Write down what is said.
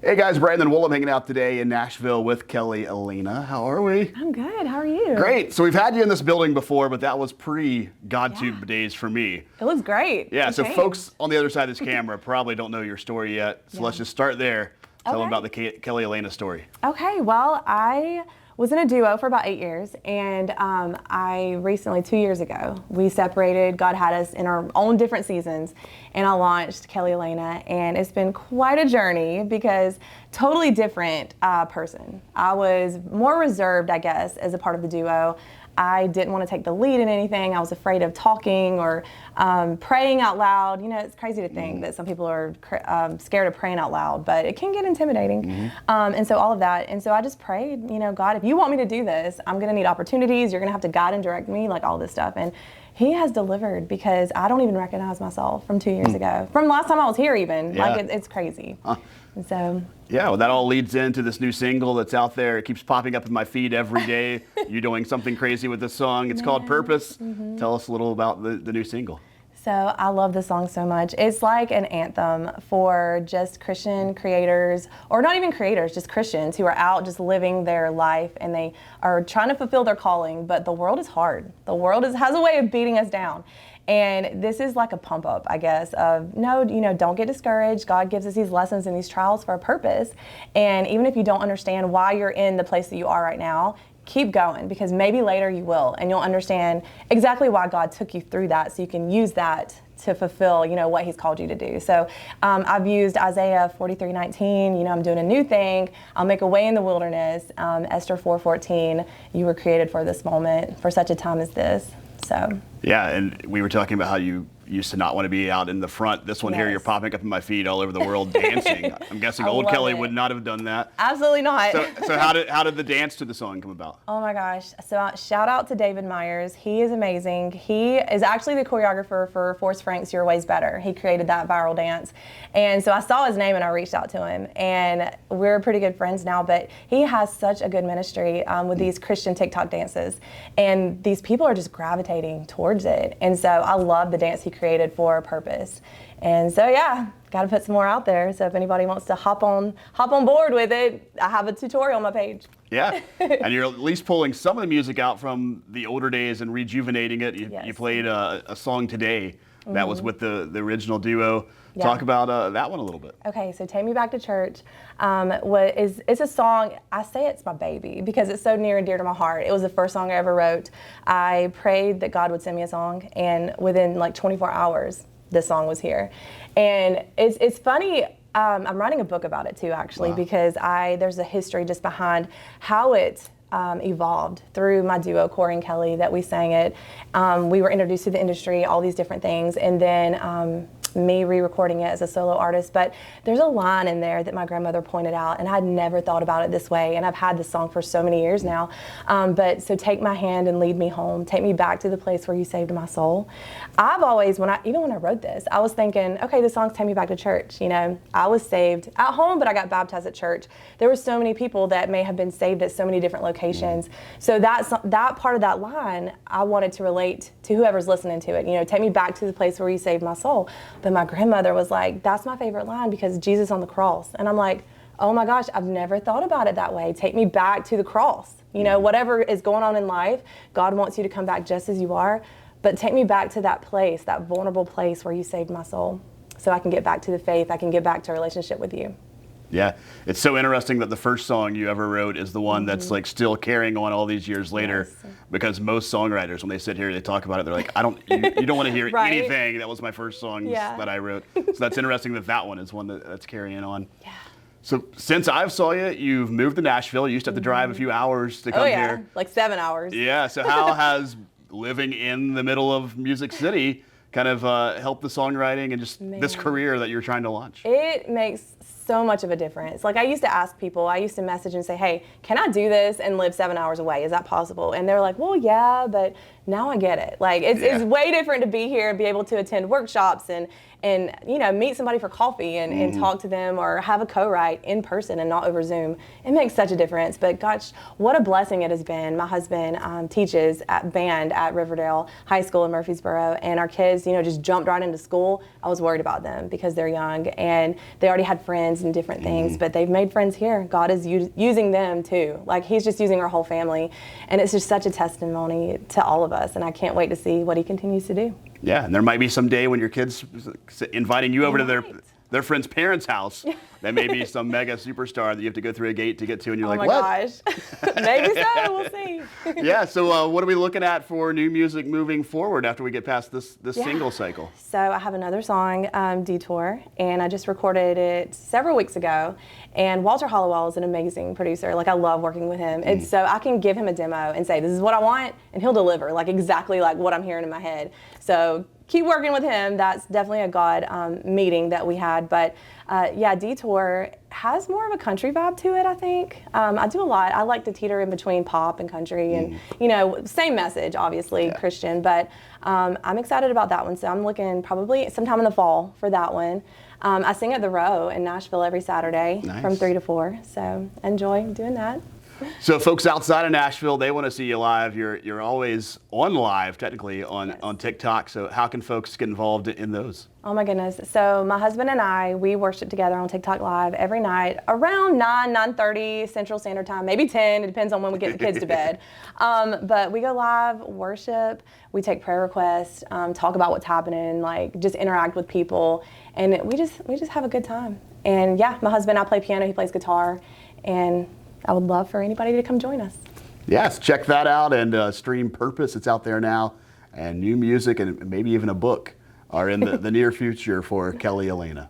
Hey guys, Brandon Woolum hanging out today in Nashville with Kelly Alayna. How are we? I'm good. How are you? Great. So we've had you in this building before, but that was pre-Godtube days for me. It looks great. Yeah, It's so changed. folks on the other side of this camera probably don't know your story yet. So let's just start there. Tell them about the Kelly Alayna story. Okay, well, I was in a duo for about 8 years, and I recently, 2 years ago, we separated. God had us in our own different seasons, and I launched Kelly Alayna, and it's been quite a journey because totally different person. I was more reserved, I guess, as a part of the duo. I didn't want to take the lead in anything. I was afraid of talking or praying out loud. You know, it's crazy to think that some people are scared of praying out loud, but it can get intimidating. And so all of that. And so I just prayed, you know, God, if you want me to do this, I'm going to need opportunities. You're going to have to guide and direct me, like all this stuff. And He has delivered because I don't even recognize myself from 2 years ago. From last time I was here even. Yeah. Like it's crazy. And so. Yeah, well, that all leads into this new single that's out there. It keeps popping up in my feed every day. You're doing something crazy with this song. It's called Purpose. Tell us a little about the new single. So I love this song so much. It's like an anthem for just Christian creators, or not even creators, just Christians who are out just living their life and they are trying to fulfill their calling, but the world is hard. The world has a way of beating us down. And this is like a pump up, I guess, of no, you know, don't get discouraged. God gives us these lessons and these trials for a purpose. And even if you don't understand why you're in the place that you are right now, keep going, because maybe later you will, and you'll understand exactly why God took you through that, so you can use that to fulfill, you know, what He's called you to do. So I've used Isaiah 43:19. You know, I'm doing a new thing. I'll make a way in the wilderness. Esther 4:14. You were created for this moment, for such a time as this. So. Yeah, and we were talking about how you used to not want to be out in the front. This one here, you're popping up in my feed all over the world dancing. I'm guessing old Kelly would not have done that. Absolutely not. So how did the dance to the song come about? Oh my gosh. So shout out to David Myers. He is amazing. He is actually the choreographer for Forrest Frank's Your Way's Better. He created that viral dance. And so I saw his name and I reached out to him. And we're pretty good friends now, but he has such a good ministry with these Christian TikTok dances. And these people are just gravitating towards it. And so I love the dance he created for a purpose. And so yeah, got to put some more out there. So if anybody wants to hop on board with it, I have a tutorial on my page. Yeah, and you're at least pulling some of the music out from the older days and rejuvenating it. You played a song today that was with the original duo. Yeah. Talk about that one a little bit. Okay, so Take Me Back to Church it's a song, I say it's my baby because it's so near and dear to my heart. It was the first song I ever wrote. I prayed that God would send me a song, and within like 24 hours, this song was here. And it's funny, I'm writing a book about it too, actually, because there's a history just behind how it evolved through my duo, Corey and Kelly, that we sang it. We were introduced to the industry, all these different things, and then me re-recording it as a solo artist. But there's a line in there that my grandmother pointed out, and I'd never thought about it this way, and I've had this song for so many years now. But so take my hand and lead me home, take me back to the place where you saved my soul. I've always, even when I wrote this, I was thinking, okay, the song's Take Me Back to Church. You know, I was saved at home, but I got baptized at church. There were so many people that may have been saved at so many different locations. So that part of that line, I wanted to relate to whoever's listening to it. You know, take me back to the place where you saved my soul. But my grandmother was like, that's my favorite line because Jesus on the cross. And I'm like, oh my gosh, I've never thought about it that way. Take me back to the cross. You know, whatever is going on in life, God wants you to come back just as you are. But take me back to that place, that vulnerable place where you saved my soul, so I can get back to the faith. I can get back to a relationship with you. Yeah, it's so interesting that the first song you ever wrote is the one that's like still carrying on all these years later, because most songwriters, when they sit here, they talk about it, they're like, you don't want to hear anything. That was my first song that I wrote. So that's interesting that one is one that's carrying on. Yeah. So since I've saw you, you've moved to Nashville. You used to have to drive a few hours to come here. Like 7 hours. Yeah, so how has living in the middle of Music City kind of helped the songwriting and just this career that you're trying to launch? It makes so much of a difference. Like I used to ask people, I used to message and say, hey, can I do this and live 7 hours away? Is that possible? And they're like, well, yeah, but now I get it. Like it's way different to be here and be able to attend workshops and you know, meet somebody for coffee and talk to them, or have a co-write in person and not over Zoom. It makes such a difference. But gosh, what a blessing it has been. My husband teaches at band at Riverdale High School in Murfreesboro, and our kids, you know, just jumped right into school. I was worried about them because they're young and they already had friends friends and different things, but they've made friends here. God is using them too. Like, he's just using our whole family, and it's just such a testimony to all of us, and I can't wait to see what he continues to do. Yeah, and there might be some day when your kids inviting you over to their friend's parents' house. That may be some mega superstar that you have to go through a gate to get to, and you're like, what? Oh my gosh. Maybe so, we'll see. Yeah, so what are we looking at for new music moving forward after we get past this single cycle? So I have another song, Detour, and I just recorded it several weeks ago. And Walter Hollowell is an amazing producer. Like, I love working with him. And so I can give him a demo and say, this is what I want, and he'll deliver, like, exactly like what I'm hearing in my head. So keep working with him. That's definitely a God meeting that we had. But yeah, Detour has more of a country vibe to it, I think. I do a lot. I like to teeter in between pop and country, and you know, same message, obviously, Christian. But I'm excited about that one. So I'm looking probably sometime in the fall for that one. I sing at the Row in Nashville every Saturday from 3 to 4. So enjoy doing that. So folks outside of Nashville, they want to see you live. You're always on live, technically, on TikTok. So how can folks get involved in those? Oh my goodness. So my husband and I, we worship together on TikTok Live every night around 9:30 Central Standard Time, maybe 10. It depends on when we get the kids to bed. But we go live, worship, we take prayer requests, talk about what's happening, like just interact with people. And we just have a good time. And yeah, my husband, I play piano, he plays guitar. And I would love for anybody to come join us. Yes, check that out and stream Purpose. It's out there now. And new music and maybe even a book are in the near future for Kelly Alayna.